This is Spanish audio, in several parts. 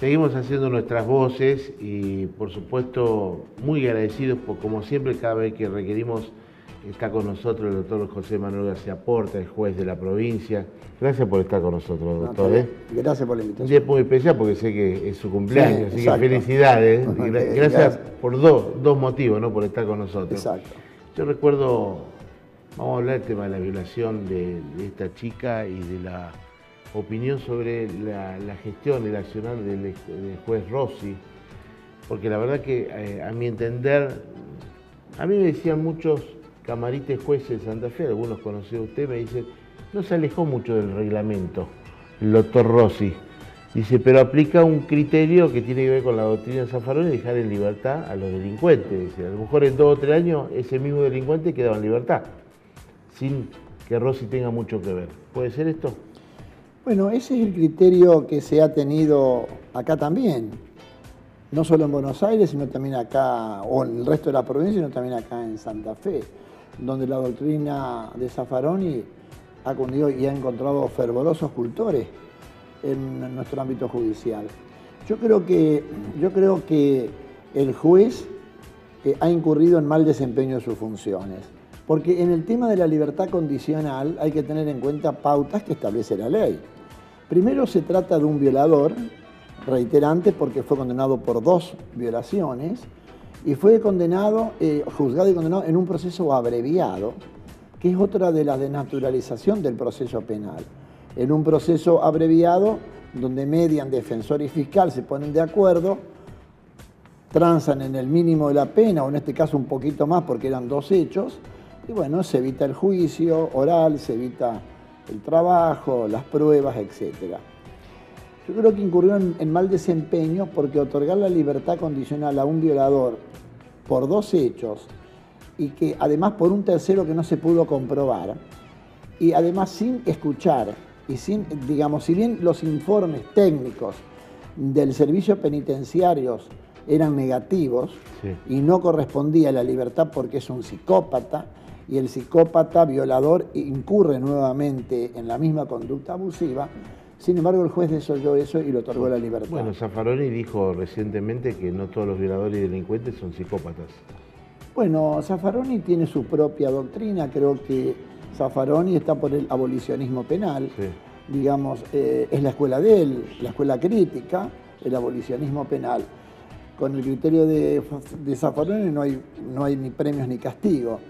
Seguimos haciendo nuestras voces y por supuesto muy agradecidos por, como siempre, cada vez que requerimos está con nosotros el doctor José Manuel García Porta, el juez de la provincia. Gracias por estar con nosotros, doctor. Gracias por la invitación. Un día muy especial porque sé que es su cumpleaños, Sí, así exacto. que felicidades. Gracias por dos motivos, ¿no? Por estar con nosotros. Exacto. Yo recuerdo, vamos a hablar del tema de la violación de esta chica y de la opinión sobre la gestión, el accionar del juez Rossi, porque la verdad que a mi entender, a mí me decían muchos camarites jueces de Santa Fe, algunos conocidos de usted, me dicen, no se alejó mucho del reglamento el doctor Rossi. Dice, pero aplica un criterio que tiene que ver con la doctrina de Zaffaroni y dejar en libertad a los delincuentes. Dice, a lo mejor en 2 o 3 años ese mismo delincuente quedaba en libertad, sin que Rossi tenga mucho que ver. ¿Puede ser esto? Bueno, ese es el criterio que se ha tenido acá también, no solo en Buenos Aires, sino también acá, o en el resto de la provincia, sino también acá en Santa Fe, donde la doctrina de Zaffaroni ha cundido y ha encontrado fervorosos cultores en nuestro ámbito judicial. Yo creo que el juez ha incurrido en mal desempeño de sus funciones, porque en el tema de la libertad condicional hay que tener en cuenta pautas que establece la ley. Primero se trata de un violador, reiterante, porque fue condenado por 2 violaciones y fue condenado, juzgado y condenado en un proceso abreviado, que es otra de la desnaturalización del proceso penal. En un proceso abreviado, donde median defensor y fiscal, se ponen de acuerdo, transan en el mínimo de la pena, o en este caso un poquito más porque eran 2 hechos, y bueno, se evita el juicio oral, se evita el trabajo, las pruebas, etc. Yo creo que incurrió en mal desempeño porque otorgar la libertad condicional a un violador por 2 hechos y que además por un tercero que no se pudo comprobar, y además sin escuchar y sin, digamos, si bien los informes técnicos del servicio penitenciario eran negativos, sí, y no correspondía a la libertad porque es un psicópata, y el psicópata violador incurre nuevamente en la misma conducta abusiva. Sin embargo, el juez desoyó eso y le otorgó la libertad. Bueno, Zaffaroni dijo recientemente que no todos los violadores y delincuentes son psicópatas. Bueno, Zaffaroni tiene su propia doctrina, creo que Zaffaroni está por el abolicionismo penal, sí, digamos, es la escuela de él, la escuela crítica, el abolicionismo penal. Con el criterio de Zaffaroni no hay ni premios ni castigos.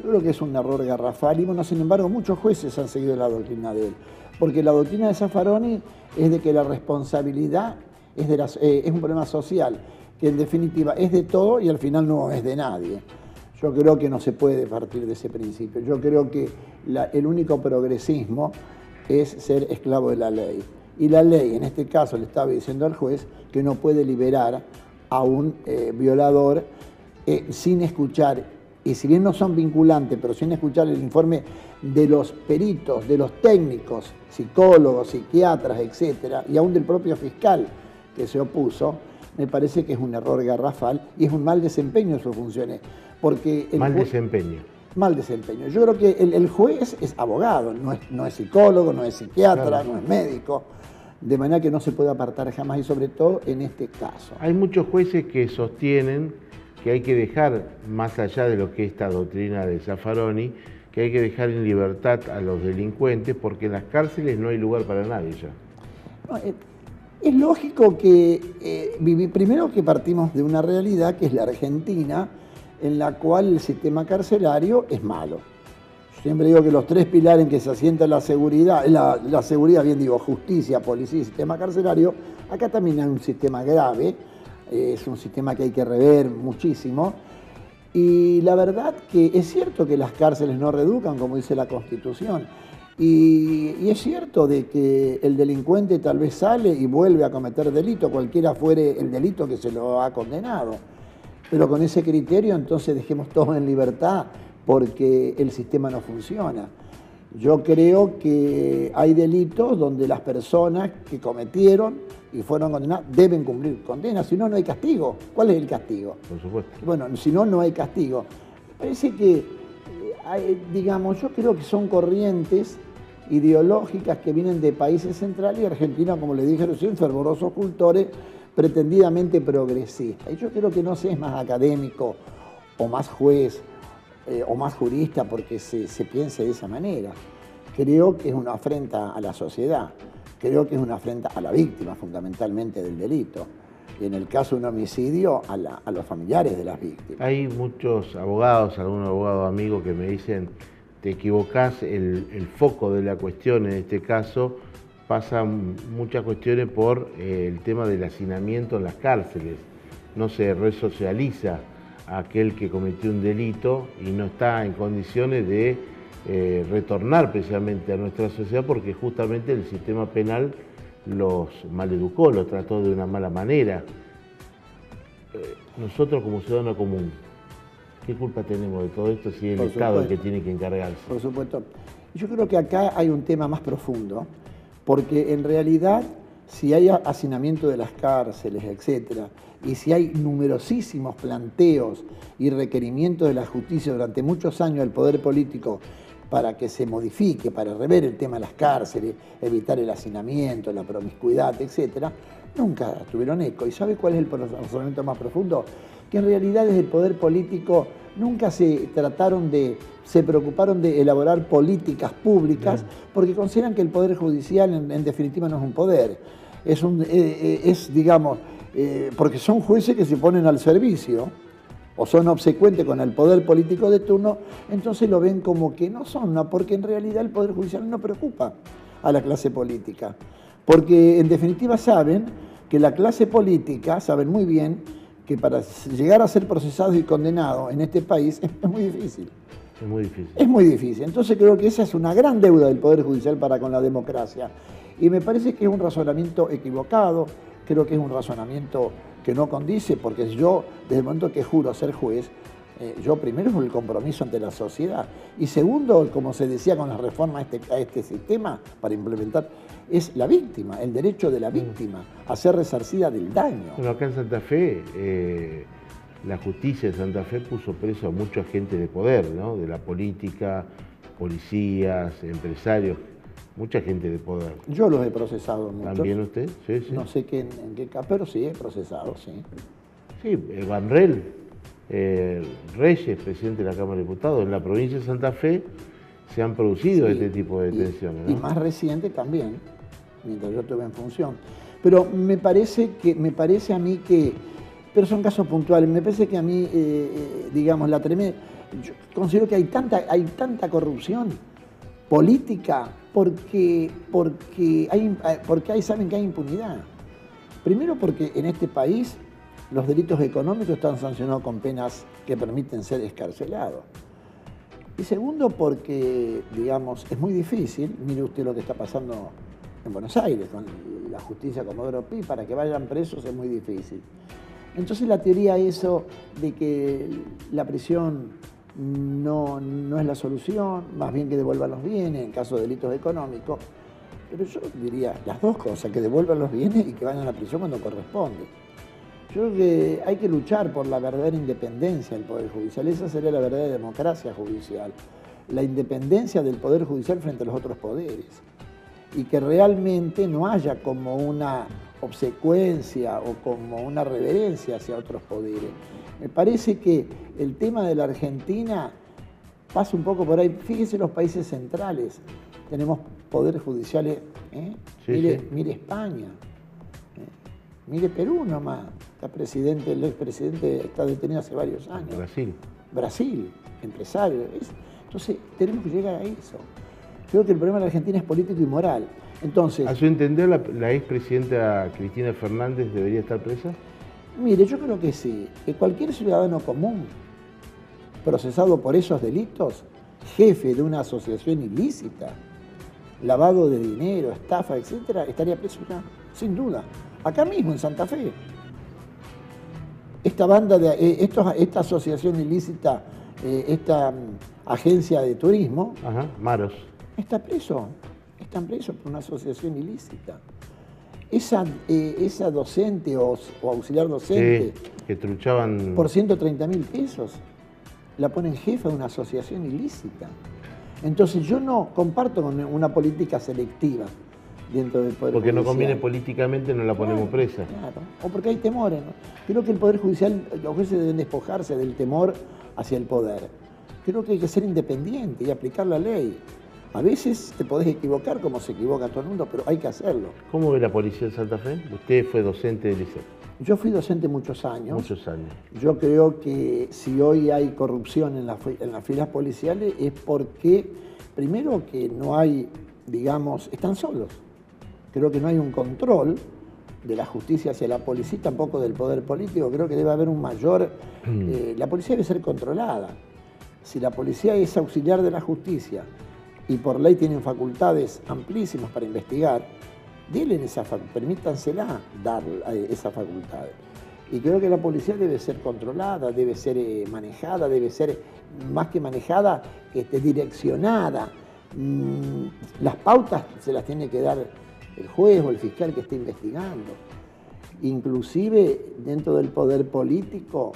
Yo creo que es un error garrafal y bueno, sin embargo, muchos jueces han seguido la doctrina de él. Porque la doctrina de Zaffaroni es de que la responsabilidad es un problema social, que en definitiva es de todo y al final no es de nadie. Yo creo que no se puede partir de ese principio. Yo creo que el único progresismo es ser esclavo de la ley. Y la ley, en este caso, le estaba diciendo al juez que no puede liberar a un violador sin escuchar, y si bien no son vinculantes, pero sin escuchar el informe de los peritos, de los técnicos, psicólogos, psiquiatras, etcétera, y aún del propio fiscal que se opuso, me parece que es un error garrafal y es un mal desempeño de sus funciones. Porque mal desempeño. Mal desempeño. Yo creo que el juez es abogado, no es psicólogo, no es psiquiatra, claro, no es médico, de manera que no se puede apartar jamás, y sobre todo en este caso. Hay muchos jueces que sostienen que hay que dejar, más allá de lo que es esta doctrina de Zaffaroni, que hay que dejar en libertad a los delincuentes porque en las cárceles no hay lugar para nadie ya. No, es lógico que primero que partimos de una realidad que es la Argentina, en la cual el sistema carcelario es malo. Yo siempre digo que los 3 pilares en que se asienta la seguridad, bien digo, justicia, policía y sistema carcelario, acá también hay un sistema grave, es un sistema que hay que rever muchísimo, y la verdad que es cierto que las cárceles no reeducan, como dice la Constitución, y es cierto de que el delincuente tal vez sale y vuelve a cometer delito, cualquiera fuere el delito que se lo ha condenado, pero con ese criterio entonces dejemos todo en libertad porque el sistema no funciona. Yo creo que hay delitos donde las personas que cometieron y fueron condenadas deben cumplir condena, si no, no hay castigo. ¿Cuál es el castigo? Por supuesto. Bueno, si no, no hay castigo. Me parece que, digamos, yo creo que son corrientes ideológicas que vienen de países centrales y Argentina, como le dije recién, fervorosos cultores, pretendidamente progresista. Y yo creo que no se es más académico o más juez o más jurista porque se piense de esa manera. Creo que es una afrenta a la sociedad, creo que es una afrenta a la víctima fundamentalmente del delito. Y en el caso de un homicidio, a los familiares de las víctimas. Hay muchos abogados, algunos abogados amigos que me dicen, te equivocás, el foco de la cuestión en este caso pasan muchas cuestiones por el tema del hacinamiento en las cárceles. No se resocializa a aquel que cometió un delito y no está en condiciones de retornar precisamente a nuestra sociedad porque justamente el sistema penal los maleducó, los trató de una mala manera. Nosotros como ciudadanos común, ¿qué culpa tenemos de todo esto si es el Estado el que tiene que encargarse? Por supuesto. Yo creo que acá hay un tema más profundo, porque en realidad si hay hacinamiento de las cárceles, etcétera, y si hay numerosísimos planteos y requerimientos de la justicia durante muchos años del poder político para que se modifique, para rever el tema de las cárceles, evitar el hacinamiento, la promiscuidad, etcétera, nunca tuvieron eco. ¿Y sabe cuál es el razonamiento más profundo? Que en realidad desde el poder político nunca se preocuparon de elaborar políticas públicas porque consideran que el poder judicial en definitiva no es un poder, digamos, porque son jueces que se ponen al servicio o son obsecuentes con el poder político de turno, entonces lo ven como que no son, porque en realidad el Poder Judicial no preocupa a la clase política. Porque en definitiva saben que la clase política, saben muy bien que para llegar a ser procesados y condenados en este país es muy difícil. Es muy difícil. Es muy difícil. Entonces creo que esa es una gran deuda del Poder Judicial para con la democracia. Y me parece que es un razonamiento equivocado, creo que es un razonamiento que no condice, porque yo, desde el momento que juro ser juez, yo primero es el compromiso ante la sociedad, y segundo, como se decía con la reforma a este sistema para implementar, es la víctima, el derecho de la víctima a ser resarcida del daño. Bueno, acá en Santa Fe, la justicia de Santa Fe puso preso a mucha gente de poder, ¿no? De la política, policías, empresarios, mucha gente de poder. Yo los he procesado muchos. ¿También usted? Sí, sí. No sé en qué caso, pero sí he procesado, sí. Sí, Banrel, Reyes, presidente de la Cámara de Diputados, en la provincia de Santa Fe se han producido este tipo de detenciones, ¿no? Y más reciente también, mientras yo estuve en función. Pero me parece a mí que, pero son casos puntuales, me parece que a mí, digamos, yo considero que hay tanta corrupción política porque saben que hay impunidad. Primero porque en este país los delitos económicos están sancionados con penas que permiten ser excarcelados. Y segundo porque, digamos, es muy difícil, mire usted lo que está pasando en Buenos Aires con la justicia Comodoro Pi, para que vayan presos es muy difícil. Entonces la teoría eso de que la prisión no es la solución, más bien que devuelvan los bienes en caso de delitos económicos, pero yo diría las dos cosas, que devuelvan los bienes y que vayan a la prisión cuando corresponde. Yo creo que hay que luchar por la verdadera independencia del Poder Judicial, esa sería la verdadera democracia judicial, la independencia del Poder Judicial frente a los otros poderes, y que realmente no haya como una obsecuencia o como una reverencia hacia otros poderes. Me parece que el tema de la Argentina pasa un poco por ahí. Fíjese los países centrales, tenemos poderes judiciales, mire España, mire Perú nomás, el expresidente está detenido hace varios años. Brasil, empresario. Entonces tenemos que llegar a eso. Creo que el problema de la Argentina es político y moral. Entonces, ¿a su entender la expresidenta Cristina Fernández debería estar presa? Mire, yo creo que sí, que cualquier ciudadano común procesado por esos delitos, jefe de una asociación ilícita, lavado de dinero, estafa, etcétera, estaría preso ya, sin duda. Acá mismo, en Santa Fe. Esta asociación ilícita, esta agencia de turismo, Maros, están presos por una asociación ilícita. Esa docente o auxiliar docente, que truchaban por 130.000 pesos, la ponen jefa de una asociación ilícita. Entonces yo no comparto con una política selectiva. dentro del Poder Porque Judicial. no conviene políticamente, no la ponemos presa. Claro, o porque hay temores, ¿no? Creo que el Poder Judicial, los jueces deben despojarse del temor hacia el poder. Creo que hay que ser independiente y aplicar la ley. A veces te podés equivocar como se equivoca todo el mundo, pero hay que hacerlo. ¿Cómo ve la policía de Santa Fe? Usted fue docente del liceo. Yo fui docente muchos años. Muchos años. Yo creo que si hoy hay corrupción en las filas policiales es porque, primero, que no hay, digamos, están solos. Creo que no hay un control de la justicia hacia la policía, tampoco del poder político. Creo que debe haber un mayor... la policía debe ser controlada. Si la policía es auxiliar de la justicia y por ley tienen facultades amplísimas para investigar, denle esa permítansela dar esas facultades. Y creo que la policía debe ser controlada, debe ser manejada, debe ser, más que manejada, direccionada. Las pautas se las tiene que dar el juez o el fiscal que esté investigando. Inclusive dentro del poder político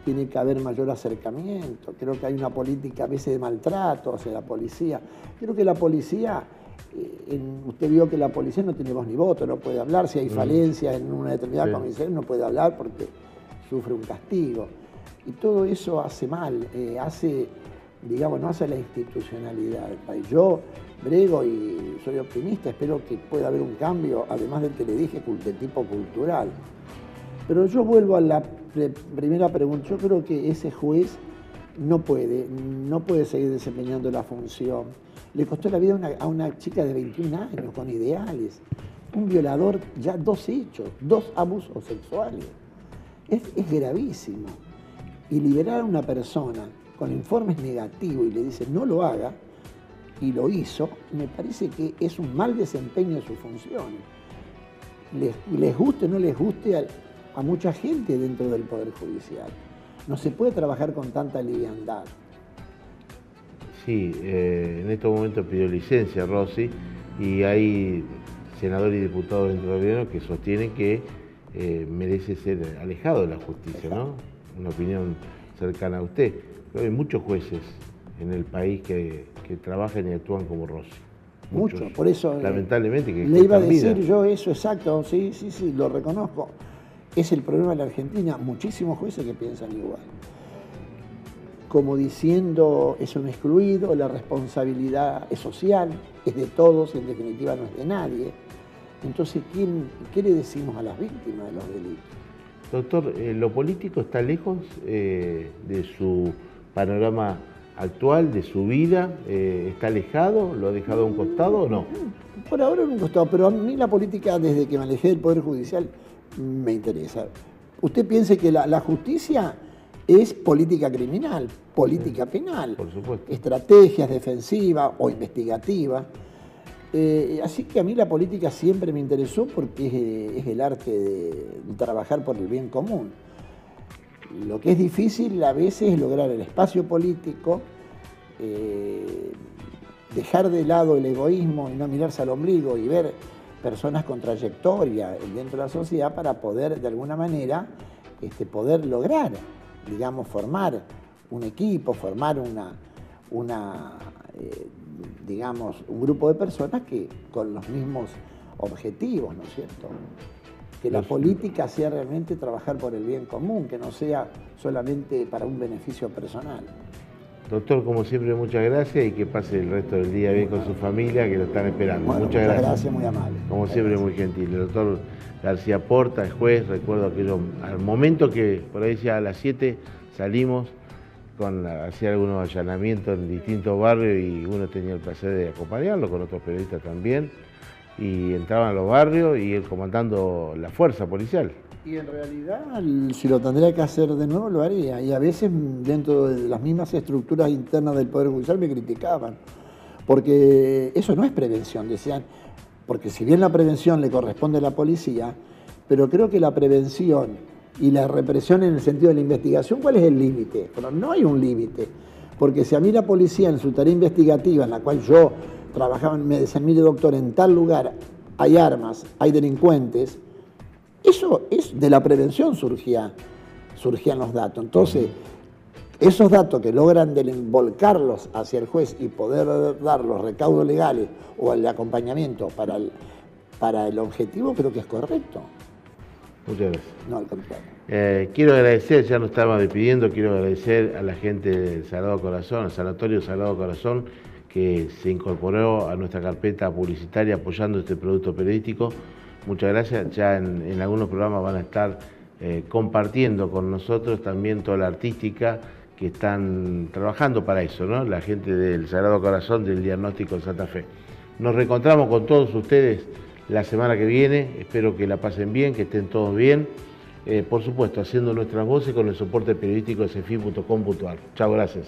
tiene que haber mayor acercamiento. Creo que hay una política a veces de maltrato hacia la policía. Creo que la policía, usted vio que la policía no tiene voz ni voto, no puede hablar. Si hay falencia en una determinada comisaría, no puede hablar porque sufre un castigo. Y todo eso hace mal, digamos, no hace la institucionalidad del país. Yo brego y soy optimista, espero que pueda haber un cambio, además del que le dije, de tipo cultural. Pero yo vuelvo a la primera pregunta. Yo creo que ese juez no puede seguir desempeñando la función. Le costó la vida a una chica de 21 años con ideales. Un violador, ya 2 hechos, 2 abusos sexuales. Es gravísimo. Y liberar a una persona con informes negativos y le dice no lo haga, y lo hizo, me parece que es un mal desempeño de sus funciones. Les guste o no les guste a mucha gente dentro del Poder Judicial. No se puede trabajar con tanta liviandad. Sí, en estos momentos pidió licencia Rossi y hay senadores y diputados dentro del gobierno que sostienen que merece ser alejado de la justicia, ¿no? Una opinión cercana a usted. Pero hay muchos jueces en el país que trabajan y actúan como Rossi. Muchos, por eso lamentablemente que le iba a decir vida. Yo eso, exacto, sí, lo reconozco. Es el problema de la Argentina, muchísimos jueces que piensan igual. Como diciendo, es un excluido, la responsabilidad es social, es de todos y en definitiva no es de nadie. Entonces, ¿qué le decimos a las víctimas de los delitos? Doctor, ¿lo político está lejos de su panorama actual, de su vida? ¿Está alejado? ¿Lo ha dejado a un costado o no? Por ahora a un costado, pero a mí la política, desde que me alejé del Poder Judicial, me interesa. Usted piense que la justicia es política criminal, política penal, por supuesto. Estrategias defensivas o investigativas. Así que a mí la política siempre me interesó porque es el arte de trabajar por el bien común. Lo que es difícil a veces es lograr el espacio político, dejar de lado el egoísmo y no mirarse al ombligo y ver personas con trayectoria dentro de la sociedad para poder, de alguna manera, poder lograr, digamos, formar un equipo, formar digamos, un grupo de personas que con los mismos objetivos, ¿no es cierto? Que la política sea realmente trabajar por el bien común, que no sea solamente para un beneficio personal. Doctor, como siempre, muchas gracias y que pase el resto del día bien con su familia, que lo están esperando. Bueno, muchas gracias. Gracias, muy amable. Como siempre, muy gentil. El doctor García Porta, el juez, recuerdo aquello, al momento que por ahí decía a las 7 salimos, hacía algunos allanamientos en distintos barrios y uno tenía el placer de acompañarlo, con otros periodistas también, y entraban a los barrios y él comandando la fuerza policial. Y en realidad, si lo tendría que hacer de nuevo, lo haría. Y a veces, dentro de las mismas estructuras internas del Poder Judicial, me criticaban. Porque eso no es prevención, decían. Porque si bien la prevención le corresponde a la policía, pero creo que la prevención y la represión en el sentido de la investigación, ¿cuál es el límite? Bueno, no hay un límite. Porque si a mí la policía, en su tarea investigativa, en la cual yo trabajaba, me decían, mire doctor, en tal lugar hay armas, hay delincuentes, eso es de la prevención surgían los datos. Entonces, esos datos que logran volcarlos hacia el juez y poder dar los recaudos legales o el acompañamiento para para el objetivo creo que es correcto. Muchas gracias. No, al contrario. Quiero agradecer, ya nos estamos despidiendo, quiero agradecer a la gente del Sagrado Corazón, al Sanatorio Sagrado Corazón, que se incorporó a nuestra carpeta publicitaria apoyando este producto periodístico. Muchas gracias. Ya en algunos programas van a estar compartiendo con nosotros también toda la artística que están trabajando para eso, ¿no? La gente del Sagrado Corazón del Diagnóstico de Santa Fe. Nos reencontramos con todos ustedes la semana que viene. Espero que la pasen bien, que estén todos bien. Por supuesto, haciendo nuestras voces con el soporte periodístico de cefi.com.ar. Chao, gracias.